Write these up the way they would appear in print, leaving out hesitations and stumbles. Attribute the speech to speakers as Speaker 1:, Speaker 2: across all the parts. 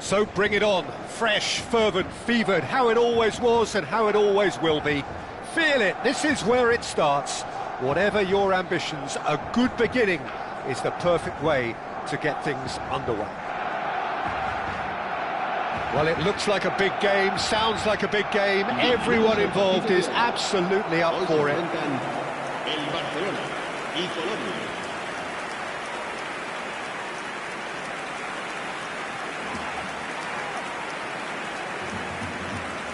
Speaker 1: So bring it on, fresh, fervent, fevered, how it always was and how it always will be. Feel it, this is where it starts. Whatever your ambitions, a good beginning is the perfect way to get things underway. Well, it looks like a big game, sounds like a big game. Everyone involved is absolutely up for it.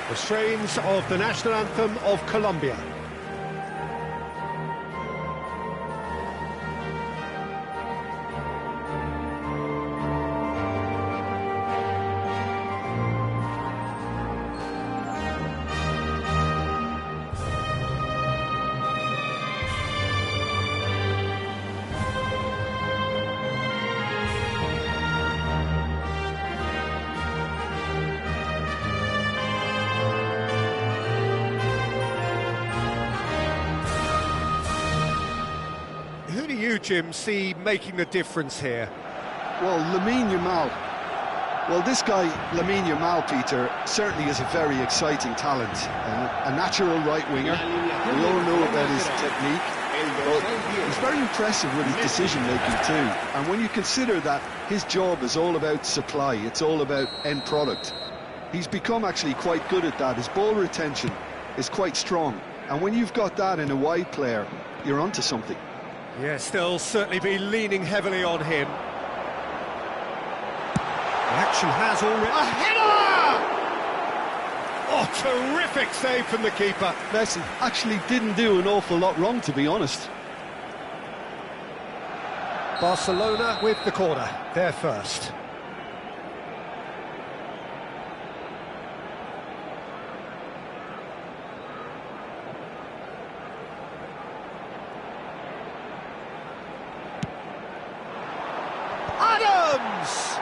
Speaker 1: The strains of the national anthem of Colombia. Who do you, Jim, see making the difference here?
Speaker 2: Well, Lamine Yamal. Well, this guy, Lamine Yamal, Peter, certainly is a very exciting talent. A natural right winger. We all know about his technique. But he's very impressive with his decision-making too. And when you consider that his job is all about supply, it's all about end product, he's become actually quite good at that. His ball retention is quite strong. And when you've got that in a wide player, you're onto something.
Speaker 1: Yes, they'll certainly be leaning heavily on him. The action has already... A header! Oh, terrific save from the keeper.
Speaker 2: Messi actually didn't do an awful lot wrong, to be honest.
Speaker 1: Barcelona with the corner, they're first. Adams!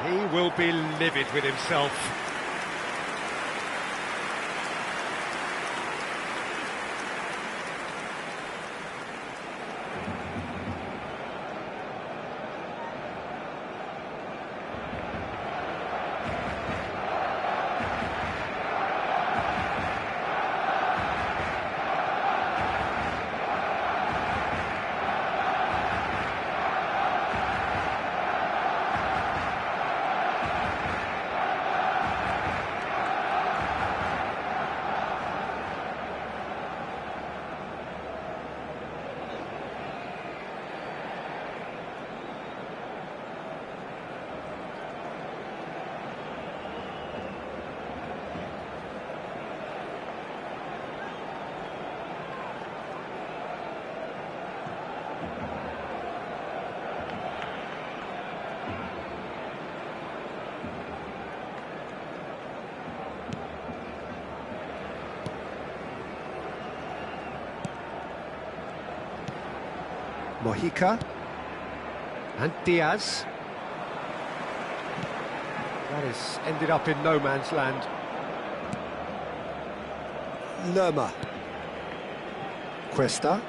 Speaker 1: He will be livid with himself. Mojica and Diaz. That has ended up in no man's land. Lerma. Cuesta.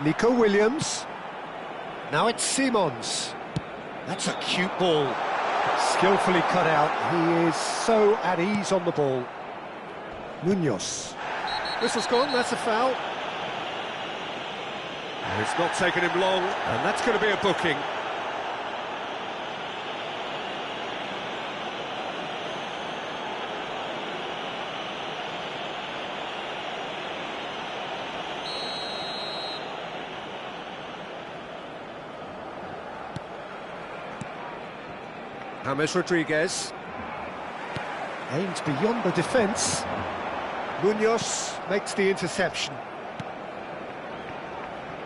Speaker 1: Nico Williams. Now it's Simons. That's a cute ball. Skillfully cut out. He is so at ease on the ball. Munoz. Whistle's gone, that's a foul. It's not taken him long, and that's going to be a booking. James Rodriguez. Aims beyond the defence. Munoz makes the interception.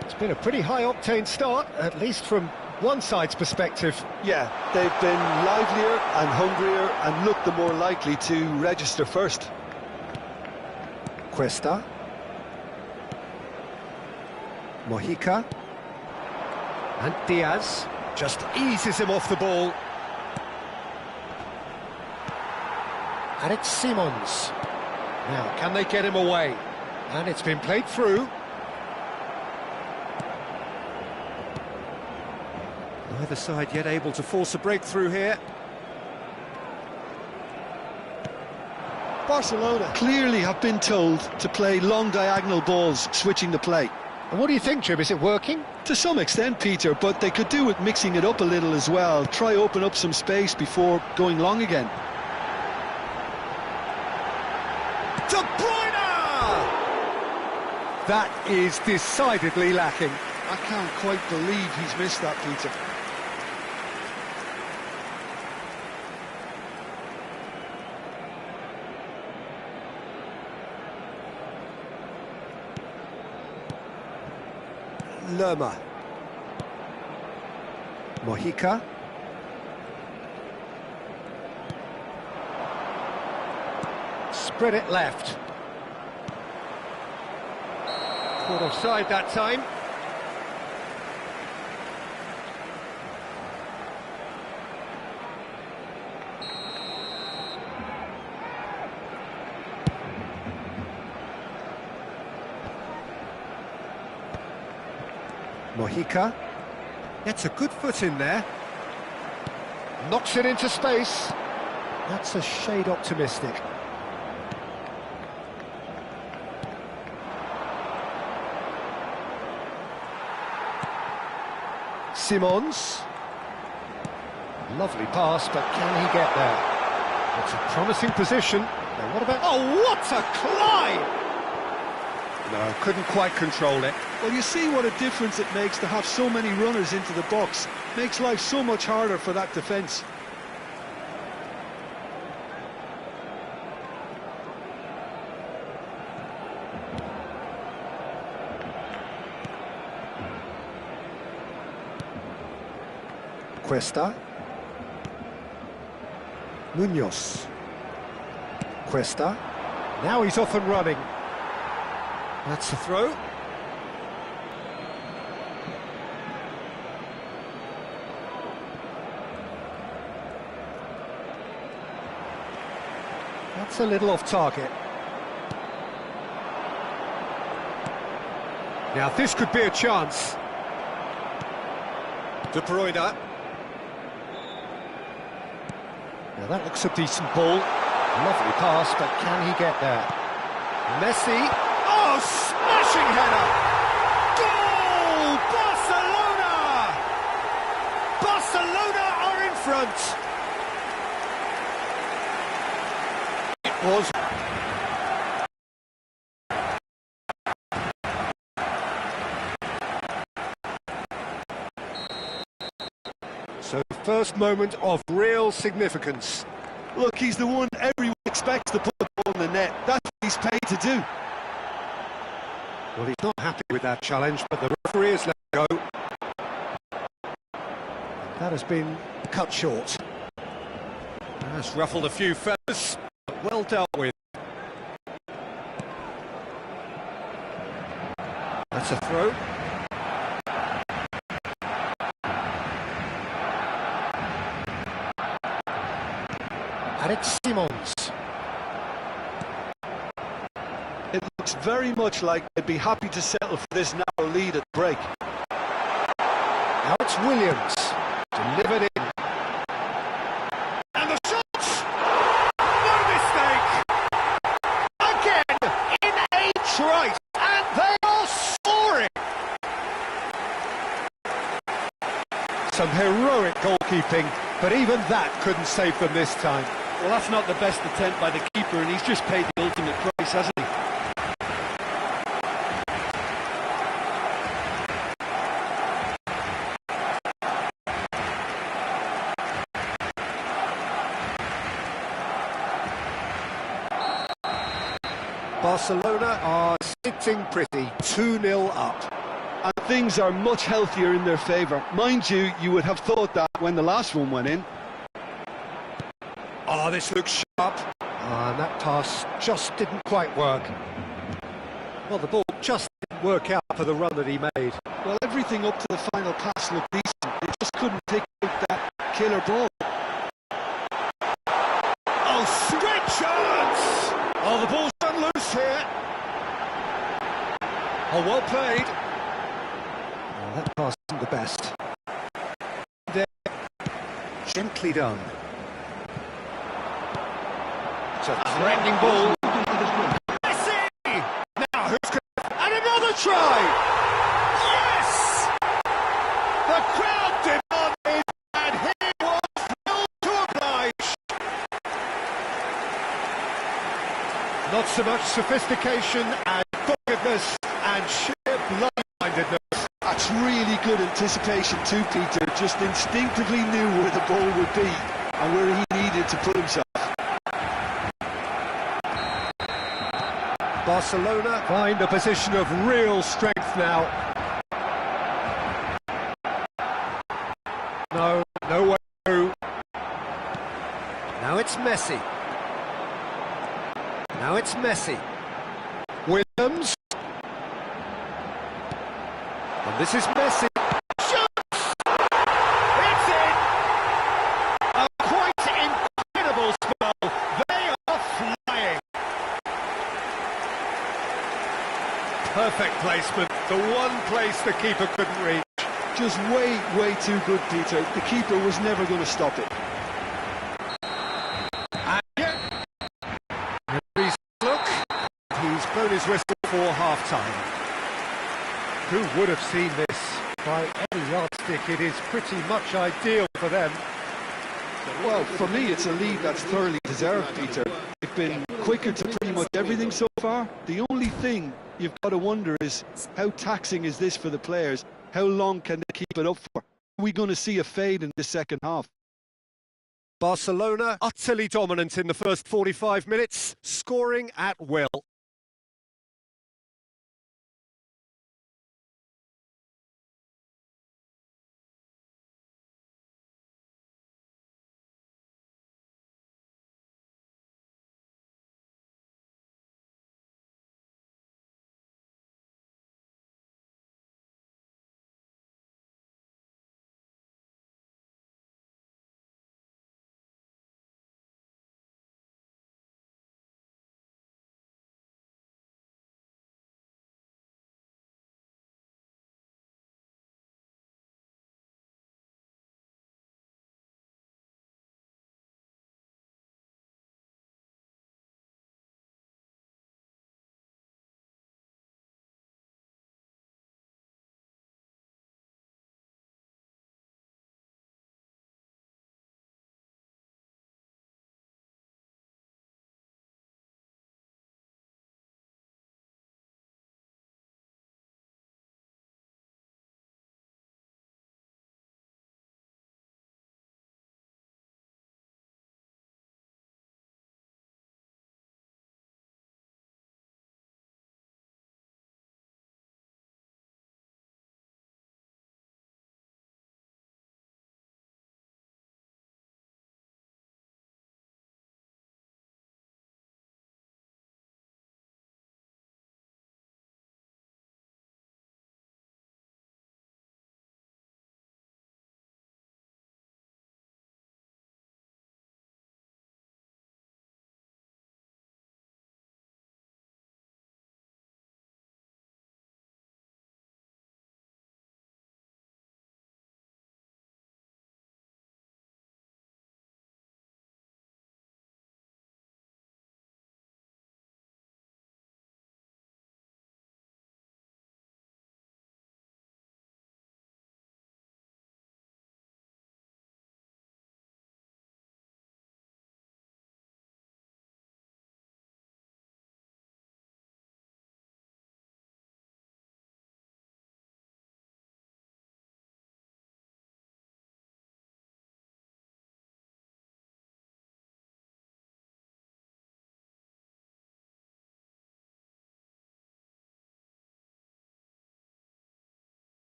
Speaker 1: It's been a pretty high-octane start, at least from one side's perspective.
Speaker 2: Yeah, they've been livelier and hungrier and looked the more likely to register first.
Speaker 1: Cuesta. Mojica. And Diaz just eases him off the ball. And it's Simons. Now, can they get him away? And it's been played through. Neither side yet able to force a breakthrough here.
Speaker 2: Barcelona clearly have been told to play long diagonal balls, switching the play.
Speaker 1: And what do you think, Jim? Is it working?
Speaker 2: To some extent, Peter, but they could do with mixing it up a little as well. Try open up some space before going long again.
Speaker 1: De Bruyne! That is decidedly lacking.
Speaker 2: I can't quite believe he's missed that, Peter.
Speaker 1: Lerma. Mojica. Spread it left. Caught offside that time. Mojica gets a good foot in there. Knocks it into space. That's a shade optimistic. Simons. Lovely pass, but can he get there? It's a promising position. Now what about... Oh, what a climb! No, couldn't quite control it.
Speaker 2: Well, you see what a difference it makes to have so many runners into the box. Makes life so much harder for that defence.
Speaker 1: Cuesta. Munoz. Cuesta. Now he's off and running. That's a throw. That's a little off target. Now this could be a chance. De Bruyne. Now that looks a decent ball. Lovely pass, but can he get there? Messi. Oh, smashing header! Goal! Barcelona! Barcelona are in front. It was. So, first moment of real significance.
Speaker 2: Look, he's the one everyone expects to put the ball in the net. That's what he's paid to do.
Speaker 1: Well, he's not happy with that challenge, but the referee has let go. That has been cut short. That's ruffled a few feathers, but well dealt with. That's a throw. Alex Simons.
Speaker 2: It looks very much like they'd be happy to settle for this narrow lead at break.
Speaker 1: Now it's Williams. Delivered in. And the shot! No mistake! Again, in a trice. And they are soaring! Some heroic goalkeeping, but even that couldn't save them this time.
Speaker 2: Well, that's not the best attempt by the keeper, and he's just paid the ultimate price, hasn't he?
Speaker 1: Barcelona are sitting pretty, 2-0 up.
Speaker 2: And things are much healthier in their favour. Mind you, you would have thought that when the last one went in.
Speaker 1: Oh, this looks sharp. And that pass just didn't quite work. Well, the ball just didn't work out for the run that he made.
Speaker 2: Well, everything up to the final pass looked decent. It just couldn't take out that killer ball.
Speaker 1: Oh, great chance! Oh, the ball's run loose here. Oh, well played. Oh, that pass isn't the best. Gently done. It's a threatening ball. Messi! Now who's going to... And another try! Yes! The crowd demanded, and he was thrilled to oblige. Not so much sophistication and doggedness and sheer blood-mindedness.
Speaker 2: That's really good anticipation too, Peter. Just instinctively knew where the ball would be and where he needed to put himself.
Speaker 1: Barcelona find a position of real strength now. No way through. Now it's Messi. Now it's Messi. Williams. And this is Messi. Shoots! It's in! A quite incredible spell. They are flying. Perfect placement. The one place the keeper couldn't reach.
Speaker 2: Just way too good, Peter. The keeper was never going to stop it.
Speaker 1: And look, he's blown his whistle for half-time. Who would have seen this? By any yardstick, it is pretty much ideal for them.
Speaker 2: Well, for me, it's a lead that's thoroughly deserved, Peter. They've been quicker to pretty much everything so far. The only thing you've got to wonder is how taxing is this for the players? How long can they keep it up for? Are we going to see a fade in the second half?
Speaker 1: Barcelona utterly dominant in the first 45 minutes, scoring at will.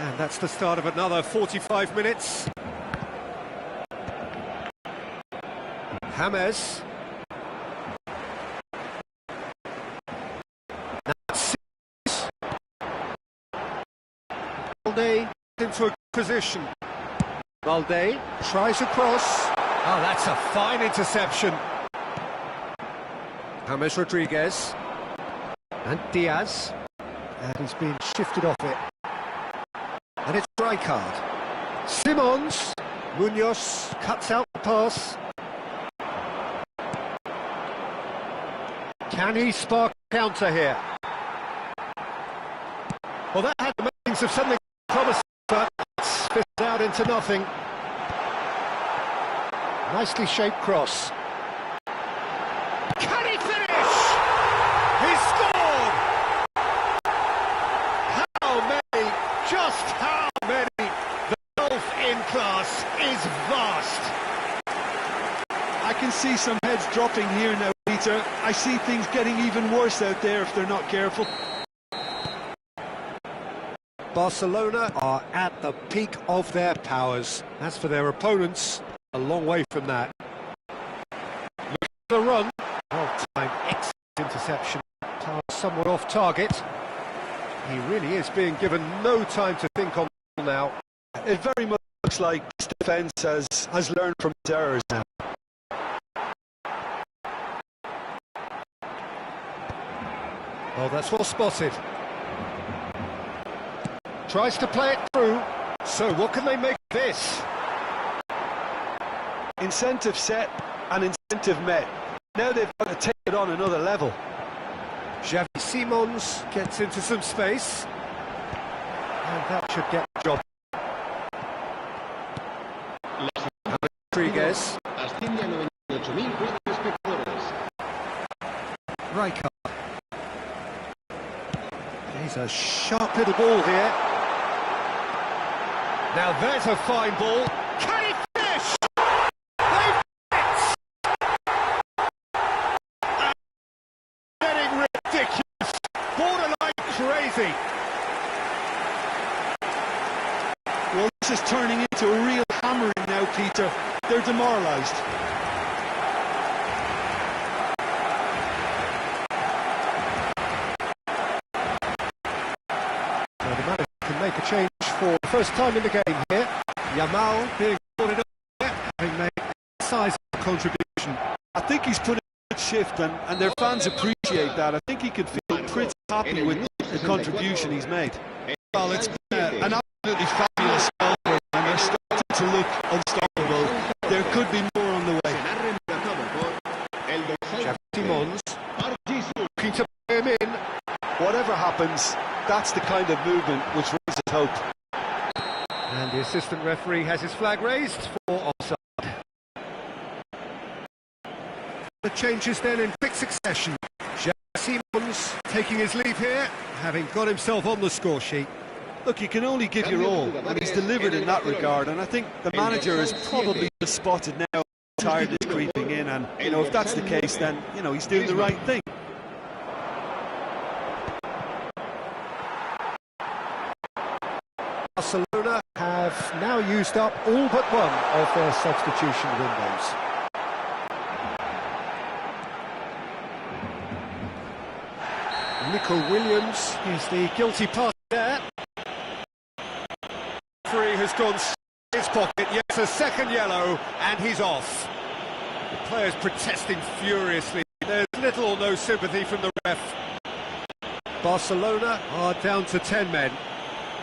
Speaker 1: And that's the start of another 45 minutes. James. Valde into a position. Valde tries a cross. Oh, that's a fine interception. James Rodriguez. And Diaz. And he's been shifted off it. And it's Rijkaard. Simons. Munoz cuts out the pass. Can he spark a counter here? Well, that had the makings of something promising, but it's fizzled out into nothing. Nicely shaped cross. Can he finish? He scored! How many? Just how many? The gulf in class is vast.
Speaker 2: I can see some heads dropping here now, Peter. I see things getting even worse out there if they're not careful.
Speaker 1: Barcelona are at the peak of their powers. As for their opponents, a long way from that. Look at the run. Well-timed, excellent interception. Somewhat off target. He really is being given no time to think on now.
Speaker 2: It very much looks like this defence has learned from its errors now.
Speaker 1: Oh, that's well spotted. Tries to play it through. So what can they make of this?
Speaker 2: Incentive set and incentive met. Now they've got to take it on another level.
Speaker 1: Xavi Simons gets into some space. And that should get the job. Rodriguez. Rijkaard. He's a sharp little ball here. Now there's a fine ball. Can he finish? They've hit! Getting ridiculous. Borderline crazy.
Speaker 2: Well, this is turning into a real hammering now, Peter. They're demoralised.
Speaker 1: Make a change for the first time in the game here. Yamal being brought in up, having made a sizable contribution.
Speaker 2: I think he's put in a good shift and their fans appreciate that. I think he could feel pretty happy with the contribution he's made. Well, it's been an absolutely fabulous spell for them and they're starting to look unstoppable. There could be more on the way.
Speaker 1: Xavi Simons looking to play him in.
Speaker 2: Whatever happens, that's the kind of movement which raises hope.
Speaker 1: And the assistant referee has his flag raised for offside. The changes then in quick succession. Xavi Simons taking his leave here, having got himself on the score sheet.
Speaker 2: Look, you can only give your all, and he's delivered in that regard, and I think the manager has probably just spotted now tiredness creeping in, and, you know, if that's the case, then, you know, he's doing the right thing.
Speaker 1: Barcelona have now used up all but one of their substitution windows. Nico Williams is the guilty party there. The referee has gone in his pocket, yes, a second yellow, and he's off. The players protesting furiously. There's little or no sympathy from the ref. Barcelona are down to 10 men.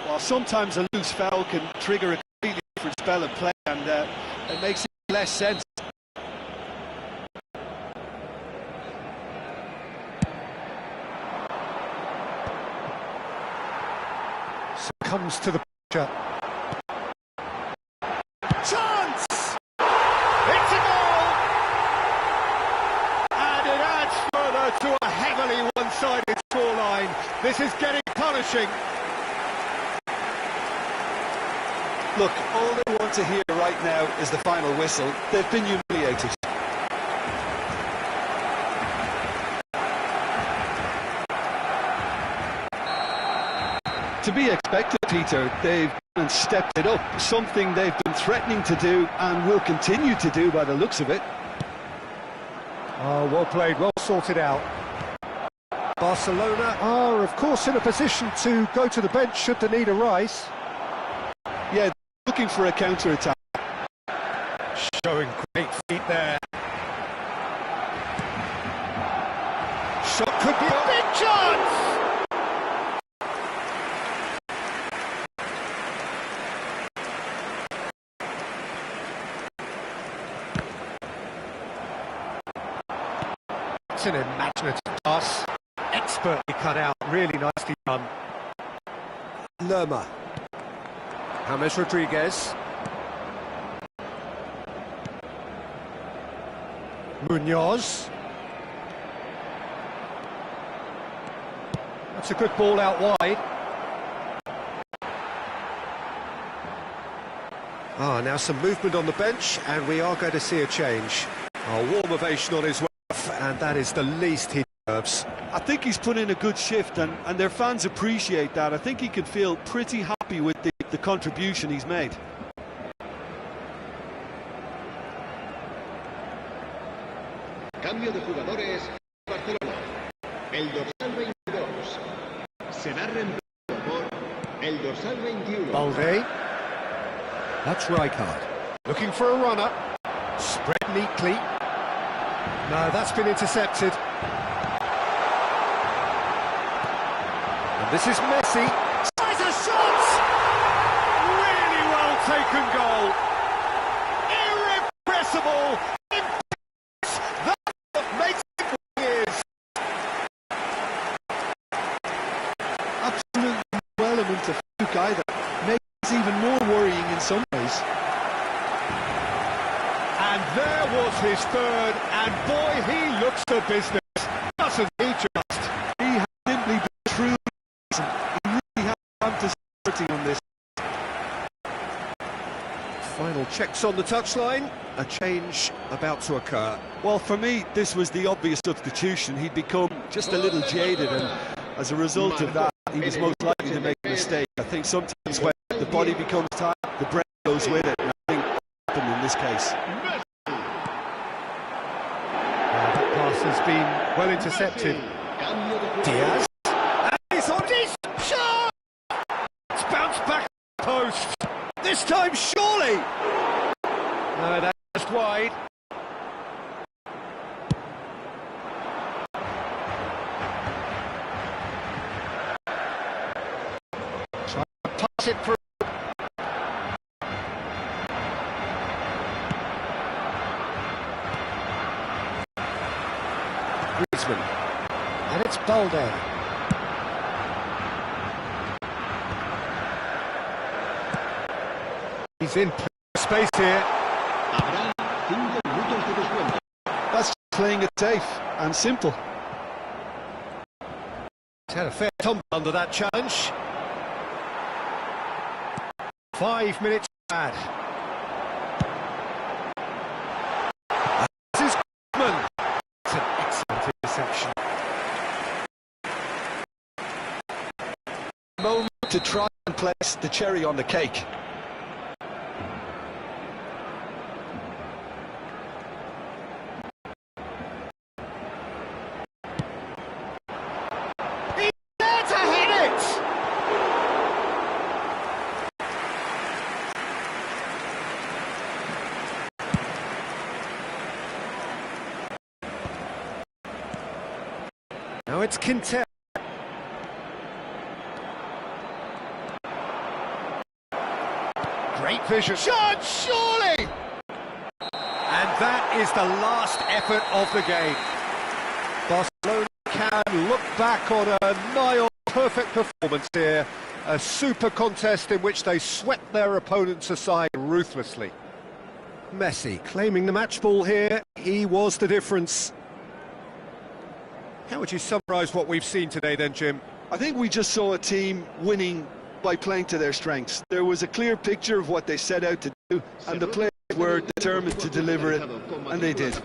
Speaker 2: Well, sometimes a loose foul can trigger a completely different spell of play, and it makes less sense.
Speaker 1: So comes to the picture. Chance! It's a goal! And it adds further to a heavily one-sided scoreline. This is getting punishing.
Speaker 2: Look, all they want to hear right now is the final whistle. They've been humiliated. To be expected, Peter. They've stepped it up, something they've been threatening to do and will continue to do by the looks of it.
Speaker 1: Oh, well played, well sorted out. Barcelona are, of course, in a position to go to the bench should the need arise.
Speaker 2: Yeah, looking for a counter-attack.
Speaker 1: Showing great feet there. Shot could be a big chance! It's an imaginative pass. Expertly cut out, really nicely done. Lerma. James Rodriguez. Munoz. That's a good ball out wide. Now some movement on the bench, and we are going to see a change. A warm ovation on his way off, and that is the least he deserves.
Speaker 2: I think he's put in a good shift, and their fans appreciate that. I think he can feel pretty happy with the contribution he's made.
Speaker 3: Cambio de jugadores, Barcelona. El dorsal 22 será reemplazado por el dorsal 21.
Speaker 1: Balde. That's Rijkaard. Looking for a runner. Spread neatly. No, that's been intercepted. And this is Messi. Tries a shot! Really well taken goal. Irrepressible. That's what makes it what he is.
Speaker 2: Absolutely no element of fluke either. Makes it even more worrying in some ways.
Speaker 1: And there was his third, and boy, he looks the business, doesn't he just?
Speaker 2: He has simply been true. He really has come to starting on this.
Speaker 1: Final checks on the touchline, a change about to occur.
Speaker 2: Well, for me, this was the obvious substitution. He'd become just a little jaded, and as a result of that, he was most likely to make a mistake. I think sometimes when the body becomes tired, the brain goes with it, and I think that happened in this case.
Speaker 1: That pass has been well intercepted. Diaz. And he's on his shot! It's bounced back to the post. This time, surely! No, that's just wide. Try to pass it through. And it's Balde. He's in space here.
Speaker 2: That's playing it safe and simple.
Speaker 1: He's had a fair tumble under that challenge. 5 minutes bad. This is Goodman. It's an excellent interception.
Speaker 2: Moment to try and place the cherry on the cake.
Speaker 1: He's there to hit it! Now it's Quintero. Great vision. Shot, surely! And that is the last effort of the game. Barcelona can look back on a nigh-on perfect performance here. A super contest in which they swept their opponents aside ruthlessly. Messi claiming the match ball here. He was the difference. How would you summarise what we've seen today then, Jim?
Speaker 2: I think we just saw a team winning by playing to their strengths. There was a clear picture of what they set out to do, and the players were determined to deliver it, and they did.